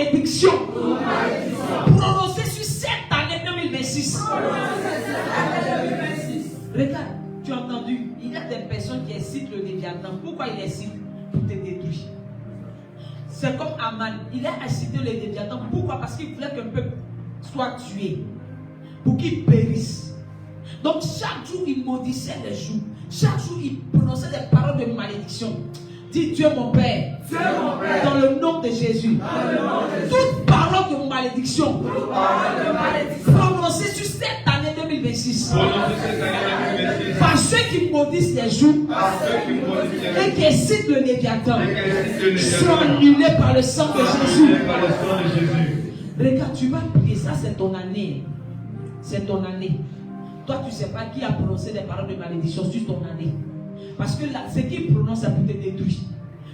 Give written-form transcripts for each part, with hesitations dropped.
malédiction prononcée sur cette année 2026. Regarde, tu as entendu, il y a des personnes qui incitent le Léviathan. Pourquoi il incite? Pour te détruire. C'est comme Aman, il a incité le Léviathan. Pourquoi? Parce qu'il voulait qu'un peuple soit tué, pour qu'il périsse. Donc chaque jour il maudissait les jours. Chaque jour il prononçait des paroles de malédiction. Dis Dieu mon Père, dans le nom de Jésus, toute parole de malédiction prononcée sur cette année 2026 par ceux qui maudissent les jours et qui incitent le Léviathan sont annulés par le sang de Jésus. Regarde, tu vas prier, ça c'est ton année. C'est ton année. Toi tu ne sais pas qui a prononcé des paroles de malédiction sur ton année. Parce que là, ce qu'il prononce, c'est pour te détruire.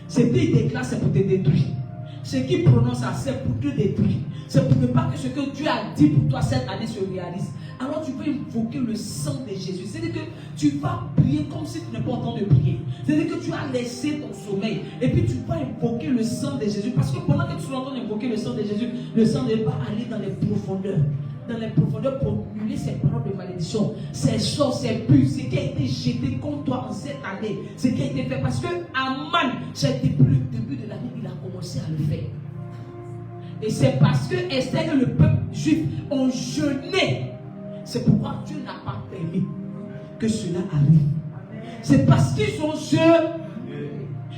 Ce qu'il déclare, c'est pour te détruire. Ce qu'il prononce, c'est pour te détruire. C'est pour ne pas que ce que Dieu a dit pour toi cette année se réalise. Alors tu peux invoquer le sang de Jésus. C'est-à-dire que tu vas prier comme si tu n'es pas en train de prier. C'est-à-dire que tu as laissé ton sommeil. Et puis tu vas invoquer le sang de Jésus. Parce que pendant que tu es en train d'invoquer le sang de Jésus, le sang ne va aller dans les profondeurs. Dans les profondeurs pour annuler ces paroles de malédiction, ces sorts, ces pus, ce qui a été jeté contre toi en cette année, ce qui a été fait. Parce que Aman, c'est depuis le début de l'année, il a commencé à le faire. Et c'est parce que Esther et le peuple juif ont jeûné. C'est pourquoi Dieu n'a pas permis que cela arrive. C'est parce qu'ils ont jeûné.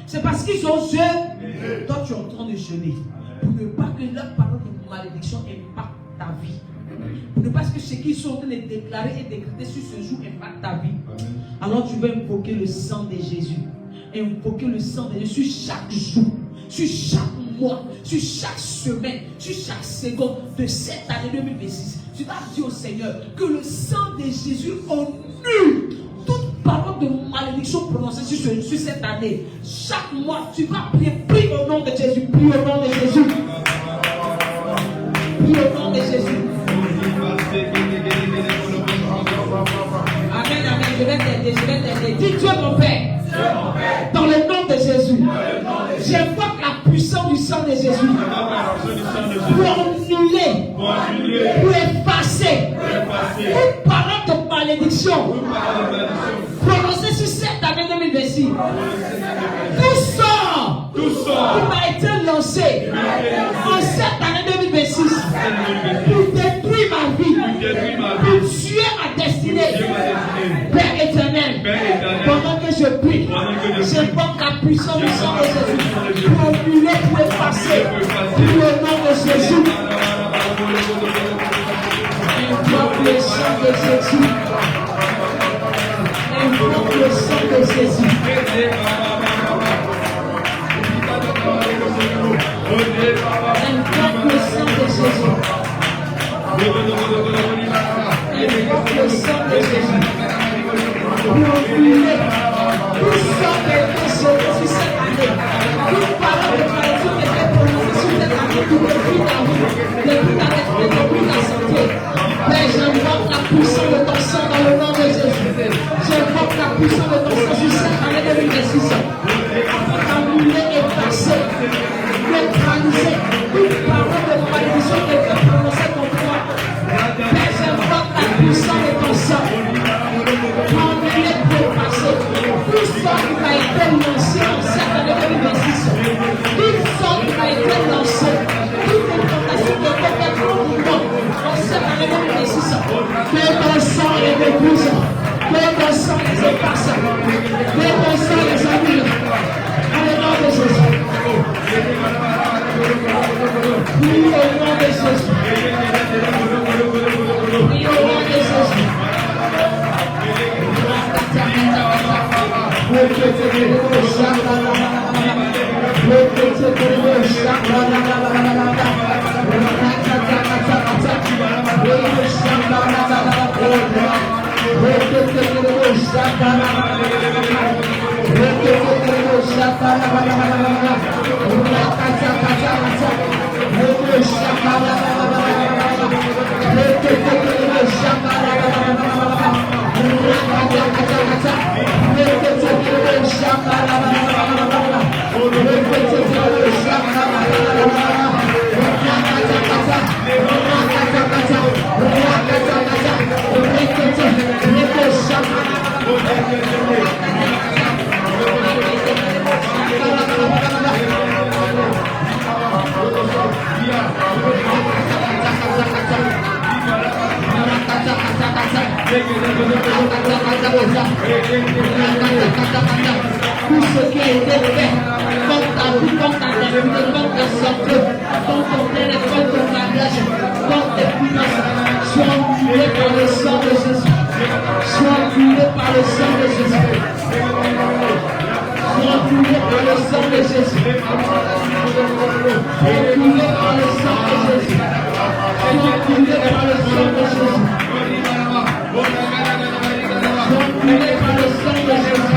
C'est parce qu'ils ont jeûné. Toi, tu es en train de jeûner. Pour ne pas que leur parole de malédiction impacte ta vie. Pour ne pas que ce qu'ils sont en train de déclarer et décréter sur ce jour impacte ta vie. Alors tu vas invoquer le sang de Jésus. Invoquer le sang de Jésus sur chaque jour, sur chaque mois, sur chaque semaine, sur chaque seconde de cette année 2026. Tu vas dire au Seigneur que le sang de Jésus annule toute parole de malédiction prononcée sur cette année. Chaque mois, tu vas prier, prie au nom de Jésus, prie au nom de Jésus. Prie au nom de Jésus. Amen, amen. Je vais t'aider. Dis Dieu mon Père. Dans le nom de Jésus. J'invoque la puissance du sang de Jésus. Pour annuler. Pour effacer. Toute parole de malédiction. Prononcée sur cette année 2026. Tout sort. Qui m'a été lancé. En cette année 2026. Pour détruire ma vie. Pour tuer ma destinée. Père éternel. Pendant que je prie, j'invoque la puissance du sang de Jésus. Pour annuler, pour effacer. Pour le nom de Jésus. Invoque le sang de Jésus. Invoque le sang de Jésus. Invoque le sang de Jésus. Invoque le sang de Jésus. Pour annuler tout sang qui a été jeté sur cette année. Toute parole de malédiction qui a été prononcée sur cette année pour détruire ta vie, détruire ta esprit, détruire ta santé. Père, j'invoque la puissance de ton sang dans le nom de Jésus. J'invoque la puissance de ton sang sur cette année 2026. Afin d'annuler et passer, neutraliser toute parole de malédiction qui a été prononcée contre toi. Père, j'invoque la puissance de ton sang. Annuler pour passer. Tout ça qui a été lancé en cette année 2026. Tout ça qui a été lancé. Toute tentation qui a été faite contre moi en cette année 2026. Que ton sang les détruise. Que ton sang les efface. Que ton sang les annule. Dans le nom de Jésus. Oui, au nom de Jésus. Oui, au nom de Jésus. Thank you. Tout ce qui a été fait contre ta vie, contre ta destinée, contre ta santé, contre ton bien-être, contre ton mariage, contre tes finances, sois annulé par le sang de Jésus. Sois annulé par le sang de Jésus. Sois annulé par le sang de Jésus. Annulé par le sang de Jésus. Sois annulé par le sang de Jésus. Sois annulé par le sang de Jésus.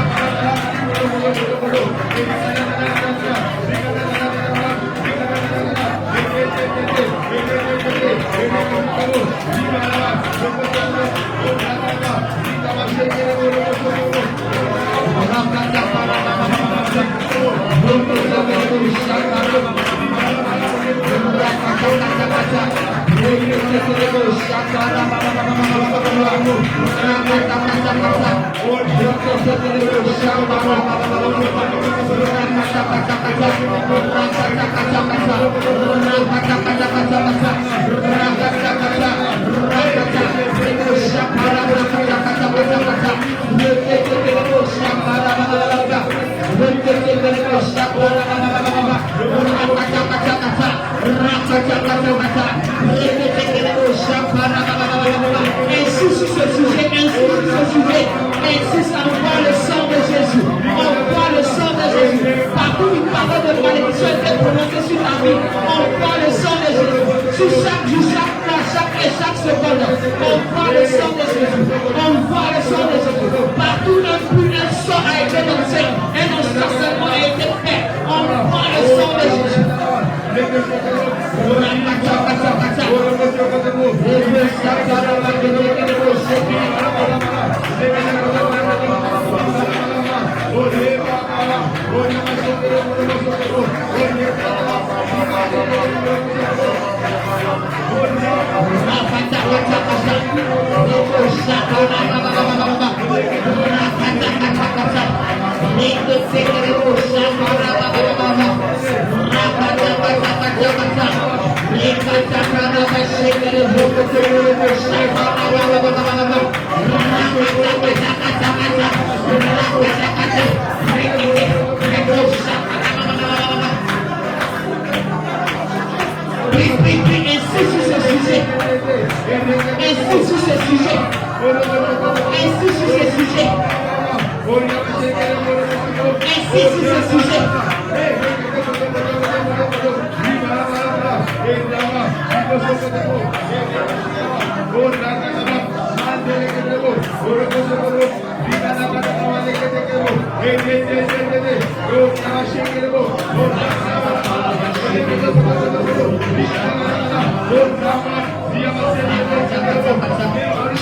Insiste à voir le sang de Jésus. On voit le sang de Jésus. Partout une parole de malédiction était prononcée sur ta vie. On voit le sang de Jésus. Sur chaque jour, chaque mois, chaque seconde. On voit le sang de Jésus. On voit le sang de Jésus. Partout un sort a été lancé. Un ensorcellement a été fait. On voit le sang de Jésus.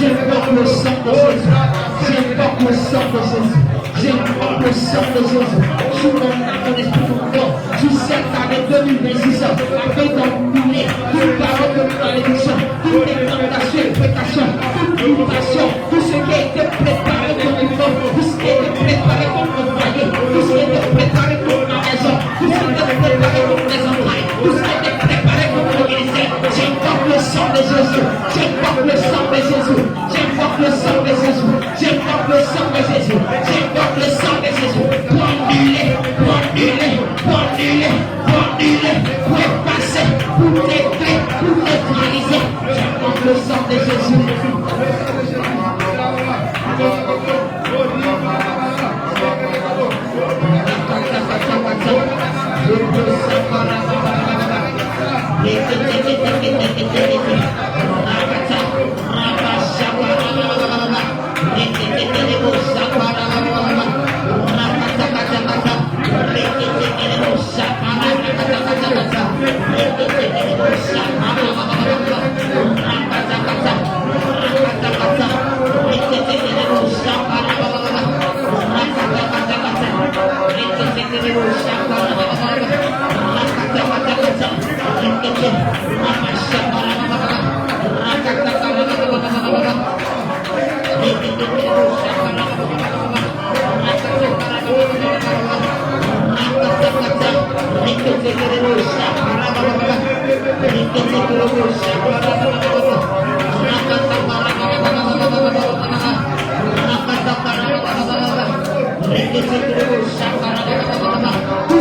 J'invoque le sang de Jésus. J'invoque le sang de Jésus. J'invoque le sang de Jésus. Sur mon âme, mon esprit, mon corps. Sur cette année 2026, afin d'ennuyer toute parole de malédiction, toute incantation et pétation, toute limitation, tout ce qui a été préparé contre nous, tout ce qui a été préparé contre nos foyers, tout ce qui a été préparé contre ma maison, tout ce qui a été préparé contre les entrailles, tout ce qui a été préparé contre nos ministères. J'invoque le sang de Jésus. J'invoque le sang de Jésus. J'invoque le sang de Jésus. J'invoque le sang de Jésus. J'invoque le sang de Jésus. Pour annuler, pour annuler, pour annuler, pour annuler, pour effacer, pour détruire, pour neutraliser. J'invoque le sang de Jésus. Rakata Tout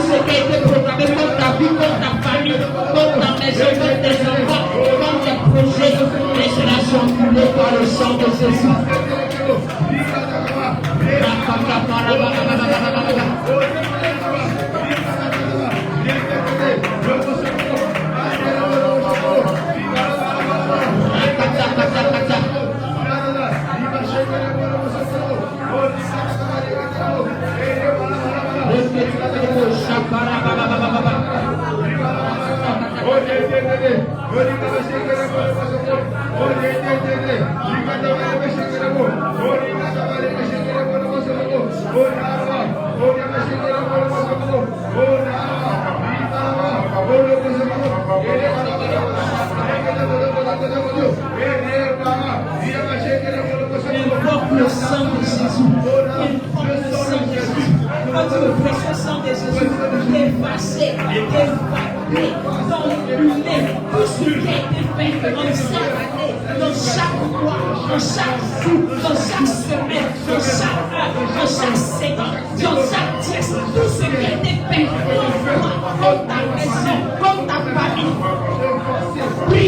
ce qui a été programmé contre ta vie, contre ta famille, contre ta maison, contre tes enfants, contre tes projets, les générations annulées par le sang de Jésus. Invoque le sang de Jésus. Invoque le sang de Jésus. Quand tu le précieux sang de Jésus, effacer, évacuer, t'ennuler tout ce qui a été fait dans chaque année, dans chaque mois, dans chaque jour, dans chaque semaine, dans chaque heure, dans chaque seconde, dans chaque pièce, tout ce qui a été fait dans toi, dans ta maison, dans ta famille. Oui.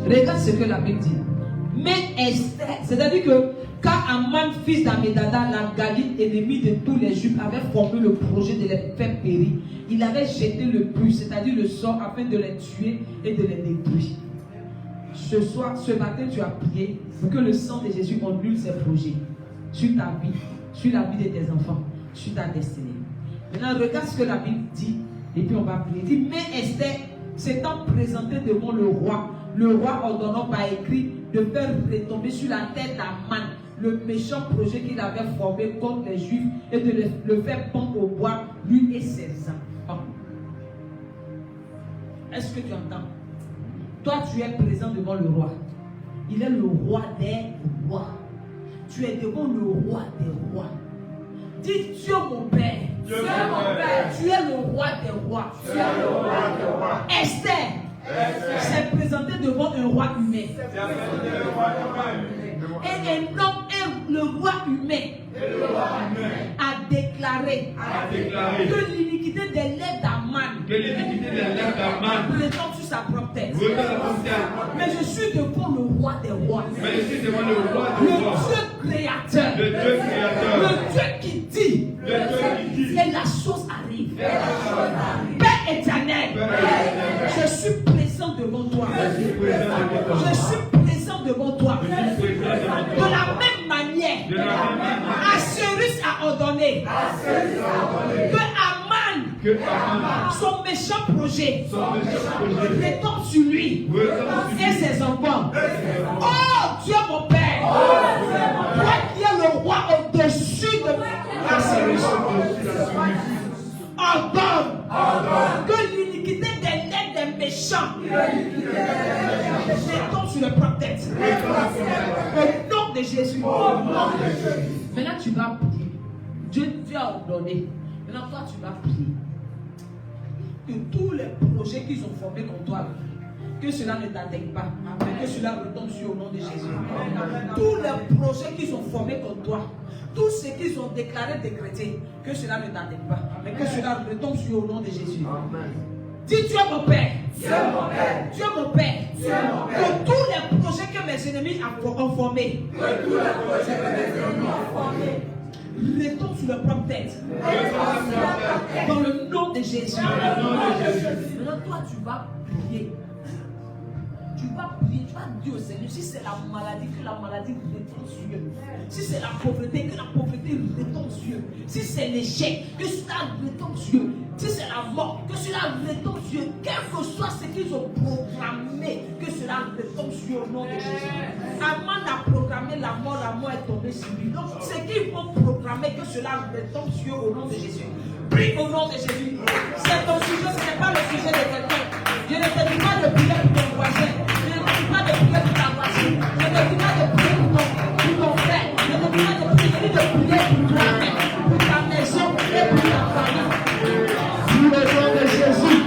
Regarde ce que la Bible dit. Mais Esther, c'est-à-dire que quand Aman, fils d'Ammédatha, l'Agagite, ennemi de tous les Juifs, avait formé le projet de les faire périr, il avait jeté le but, c'est-à-dire le sort, afin de les tuer et de les détruire. Ce soir, ce matin, tu as prié pour que le sang de Jésus annule ses projets sur ta vie, sur la vie de tes enfants, sur ta destinée. Maintenant, regarde ce que la Bible dit, et puis on va prier. Il dit, mais Esther s'étant présentée devant le roi ordonnant par écrit de faire retomber sur la tête d'Aman le méchant projet qu'il avait formé contre les Juifs et de le faire pendre au bois, lui et ses enfants. Est-ce que tu entends? Toi, tu es présent devant le roi. Il est le roi des rois. Tu es devant le roi des rois. Dis Dieu mon Père. Dieu mon Père. Tu es le roi des rois. Tu es le roi des rois. Esther s'est présentée devant un roi humain. Et un homme, le roi humain, a déclaré que l'iniquité des lèvres d'Aman prétend sur sa propre tête. Mais je suis devant le roi des rois, le Dieu créateur, le Dieu qui dit et la chose arrive. Père éternel, je suis présent devant toi. Je suis présent devant toi. De la même manière, Assyrus a ordonné que Aman, son méchant projet, retombe sur lui et ses enfants. Oh Dieu mon Père, toi qui es le roi au-dessus de Assyrus, ordonne que l'iniquité des lèvres des méchants retombe sur leur propre tête. Au nom de Jésus. Maintenant tu vas prier. Dieu a ordonné. Maintenant toi tu vas prier. Que tous les projets qu'ils ont formés contre toi, que cela ne t'atteigne pas, mais que cela retombe sur au nom de Jésus. Tous les projets qu'ils ont formés contre toi, tout ce qu'ils ont déclaré décrété, que cela ne t'atteigne pas, mais que cela retombe sur au nom de Jésus. Dis, tu es mon Père. Tu es mon Père. Tu es mon Père. Que tous les projets que mes ennemis ont formés, retombe sur leur propre tête. Dans le nom de Jésus. Maintenant, toi, tu vas prier. Tu vas prier, tu vas dire au Seigneur, si c'est la maladie, que la maladie retombe sur eux. Si c'est la pauvreté, que la pauvreté retombe sur eux. Si c'est l'échec, que cela retombe sur eux. Si c'est la mort, que cela retombe sur eux. Quel que soit ce qu'ils ont programmé, que cela retombe sur eux au nom de Jésus. Avant de programmer la mort est tombée sur lui. Donc, ce qu'ils vont programmer, que cela retombe sur eux au nom de Jésus. Prie au nom de Jésus. C'est ton sujet, ce n'est pas le sujet de quelqu'un. Je ne te dis pas de prier pour ton voisin. Je ne te dis pas de prier pour ta voisine. Je ne te dis pas de prier pour ton frère. Je ne te dis pas de prier pour toi-même, pour ta maison et pour ta famille. Sous le nom de Jésus.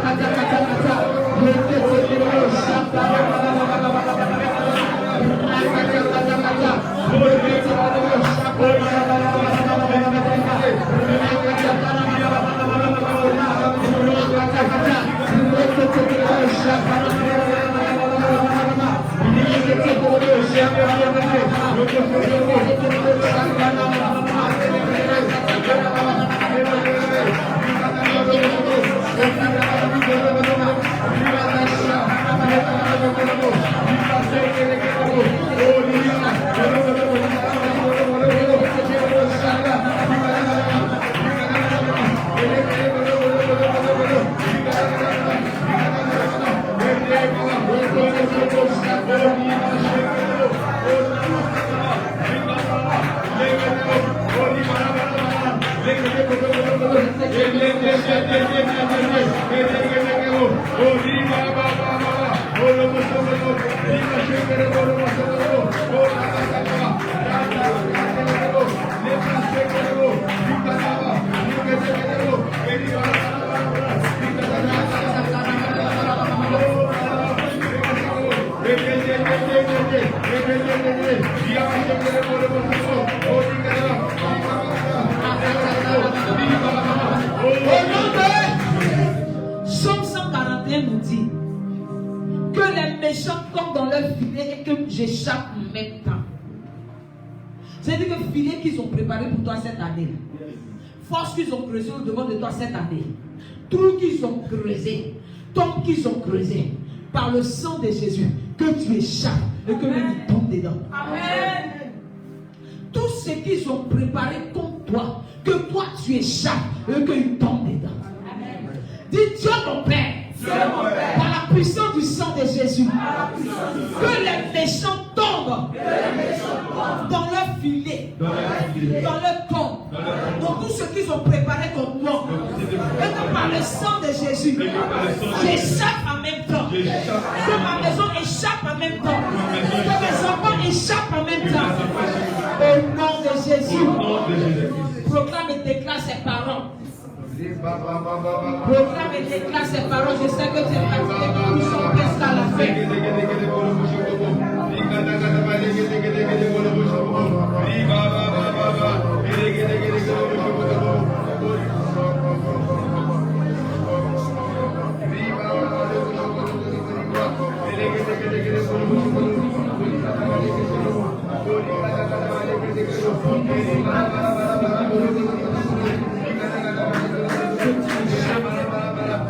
Thank you. j'échappe en même temps. C'est-à-dire que filet qu'ils ont préparé pour toi cette année, force qu'ils ont creusé au devant de toi cette année, trou qu'ils ont creusé, tombe qu'ils ont creusé, par le sang de Jésus, que tu échappes et que lui tombe dedans. Amen. Tout ce qu'ils ont préparé contre toi, que toi tu échappes et qu'il tombe dedans. Amen. Dis Dieu mon Père, par la puissance du sang de Jésus, que les méchants tombent dans leur filet, dans leur tombe, dans tout ce qu'ils ont préparé contre moi, et que par le sang de Jésus, j'échappe en même temps, que ma maison échappe en même temps, que mes enfants échappent en même temps, au nom de Jésus. Proclame et déclare ses paroles. Proclame et déclare ses paroles. Je sais que tu es fatigué, mais nous sommes presque à la fin.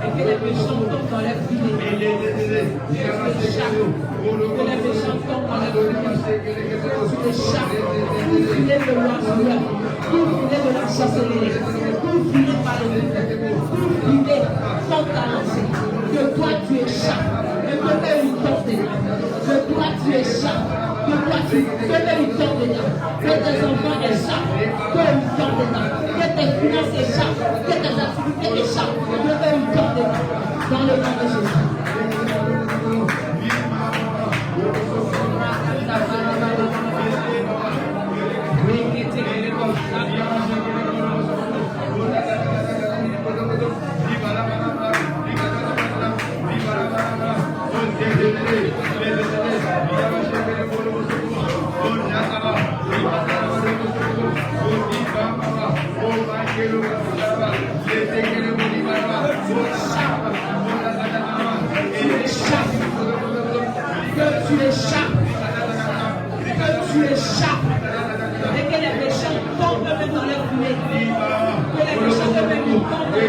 Et que les méchants tombent dans les filets. Que les méchants tombent dans les filets. Tu échappes. Tout filet de l'oiseau, tout filet de la sorcellerie, tout filet par le vent, tout filet contre ta lancée. Que toi tu échappes. Et que eux ils tombent dedans. Que toi tu échappes. Que toi tu ils tombent dedans. Que tes enfants échappent. Que ils tombent dedans. Que tes finances échappent. Que tes activités échappent. Que eux ils tombent dedans. Dans le nom de Jésus. Que tu échappes, et que les méchants tombent même dans les filets, que les méchants même tombent dans les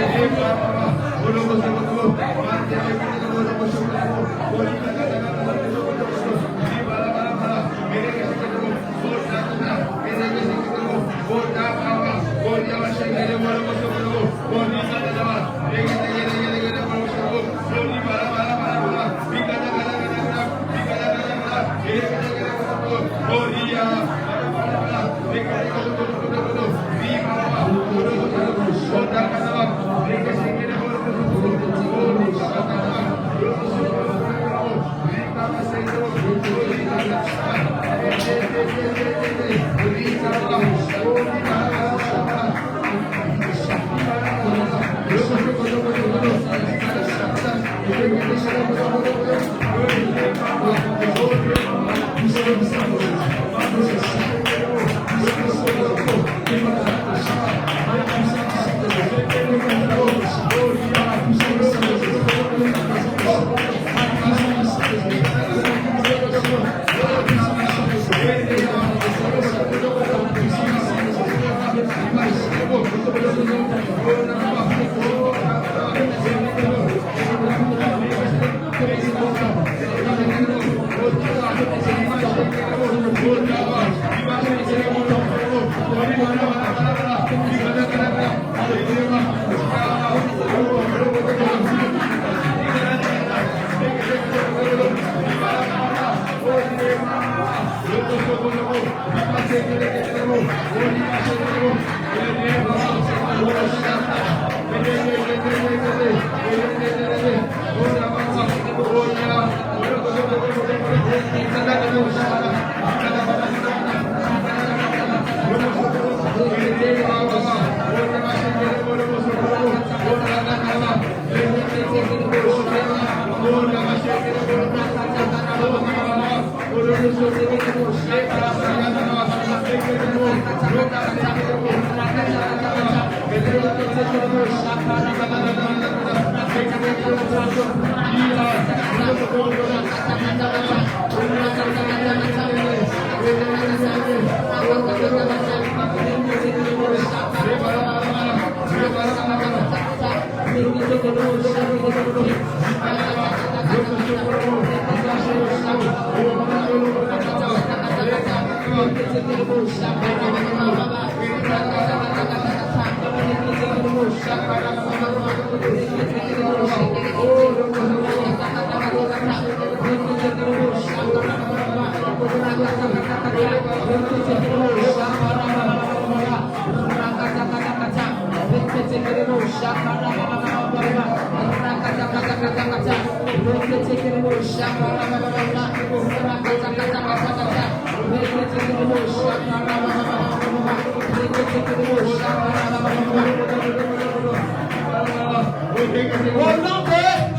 Au nom de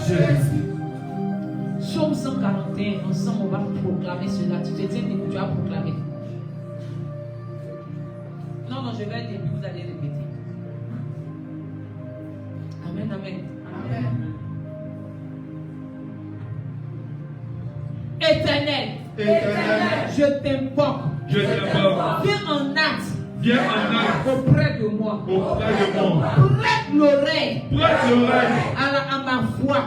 Jésus. Psaume 141, ensemble on va proclamer cela. Tu te tiens debout, tu vas proclamer. Non, je vais le début, vous allez répéter. Amen, amen. Amen. Éternel, je t'invoque. Viens en acte. Auprès de moi. Prête l'oreille. À ma voix.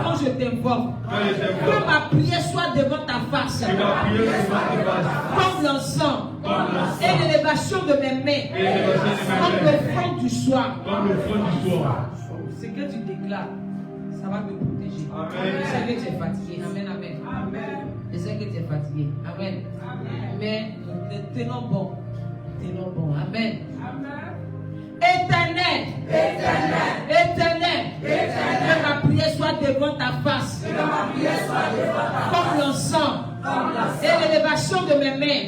Quand je t'invoque. Que ma prière soit devant ta face. Comme l'encens. Et l'élévation de mes mains. Comme l'offrande du soir. Ce que tu déclares, ça va me protéger. Je sais que tu es fatigué. Amen, amen. Je sais que tu es fatigué. Amen. Mais tenons bon. Amen. Éternel. Que ma prière soit devant ta face. Comme l'encens. Et l'élévation de mes mains.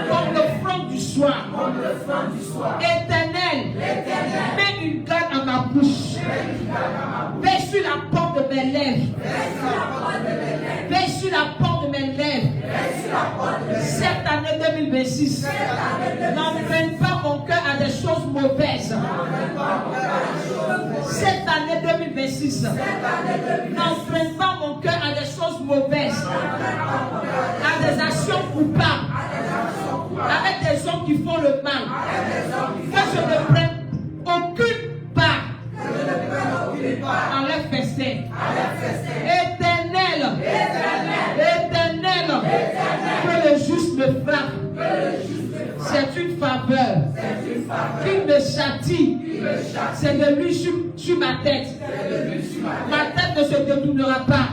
Comme l'offrande du soir. Éternel. Mets une garde à ma bouche. Veille sur la porte de mes lèvres. Veille sur la porte de mes lèvres. Cette année 2026. N'entraîne pas mon cœur à des choses mauvaises. Cette année 2026. N'entraîne pas mon cœur à des choses mauvaises. À des actions coupables. Avec des hommes qui font le mal. Que je ne prenne aucune part en leur festin. Éternel. Que le juste me frappe. C'est une faveur. Qu'il me châtie. C'est de lui sur ma tête. Ma tête ne se détournera pas.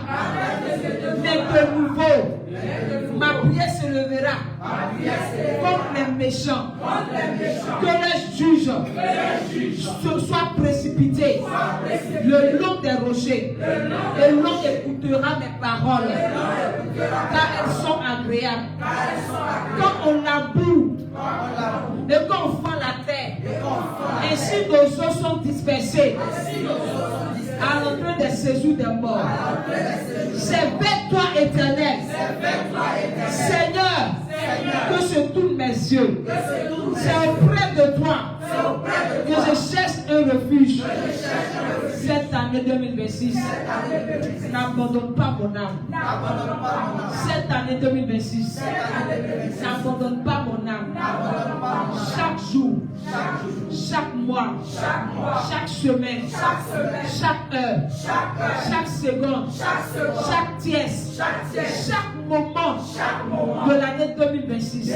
Mais de nouveau, ma prière se levera contre les méchants. Que les juges soient précipités le long des rochers. Et l'on écoutera mes paroles. Car elles sont agréables. Quand on laboure et quand on fend la terre, ainsi nos os sont dispersés à l'entrée des séjours des morts. C'est vers toi, Éternel. Seigneur, que se tournent mes yeux. C'est auprès de toi que je cherche un refuge. Cette année 2026, n'abandonne pas mon âme. Cette année 2026, n'abandonne pas mon âme. Chaque jour, chaque mois, chaque semaine, chaque heure, chaque seconde, chaque tiers, chaque moment de l'année 2026,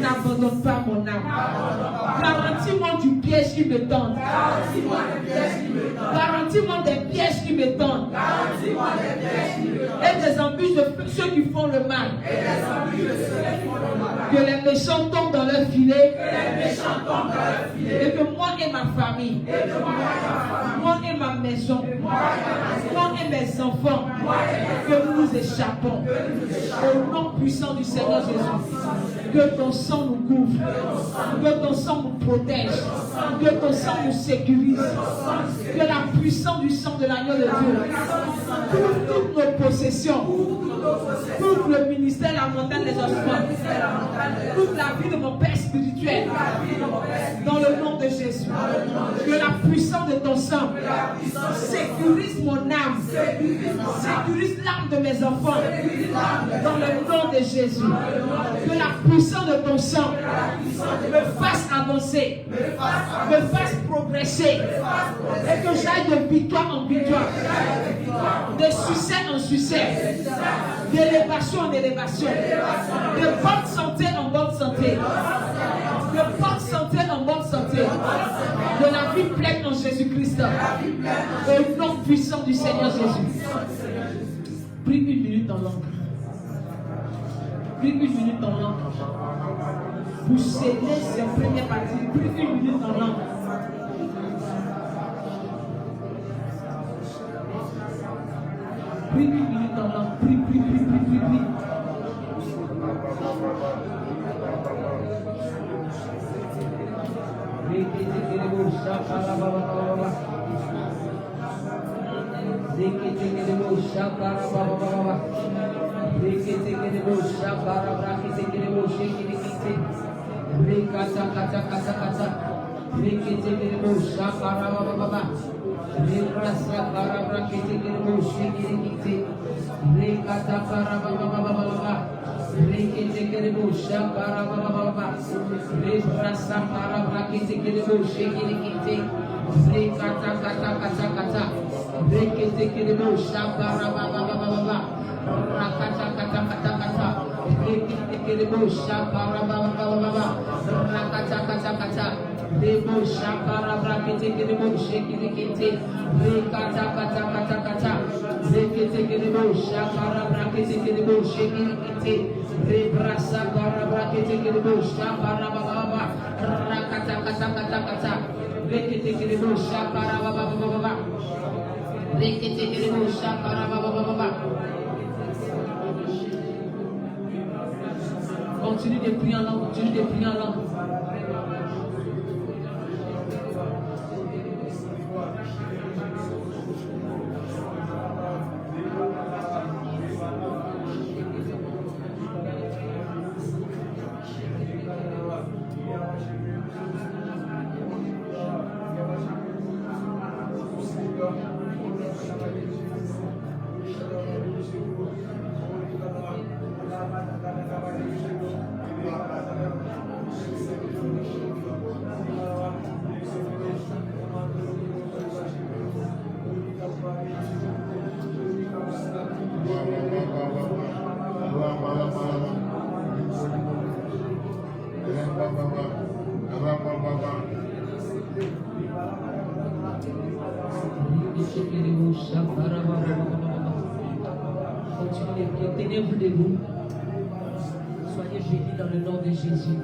n'abandonne pas mon âme. Garantis-moi du piège qui me tente. Garantis-moi des pièges qui me tentent. Et des embûches de ceux qui font le mal. Que les méchants tombent dans leur filet. Et que moi et ma famille, moi et ma maison, moi et mes enfants, que nous nous échappons. Au nom puissant du Seigneur Jésus. Que ton sang nous couvre. Que ton sang nous protège. Que ton sang nous sécurise. Que la puissance du sang de l'agneau de Dieu couvre toutes nos possessions. Couvre le ministère, la montagne des ossements. Couvre la vie de mon Père spirituel. Dans le nom de Jésus. Que la puissance de ton sang sécurise mon âme. Sécurise l'âme de mes enfants. Dans le nom de Jésus. Que la puissance de ton sang me fasse avancer. Me fasse progresser. Et que j'aille de victoire en victoire. De succès en succès. D'élévation en élévation. De bonne santé en bonne santé. De bonne santé en bonne santé. De la vie pleine en Jésus-Christ. Au nom puissant du Seigneur Jésus. Prie 1 minute en langue. Prie 1 minute en langue. Pour sceller ces premières parties. Prie 1 minute en langue. Prie 1 minute en langue. Prie. Continue de prier en langue, continue de prier en langue. Tenez-vous debout. Soyez bénis dans le nom de Jésus.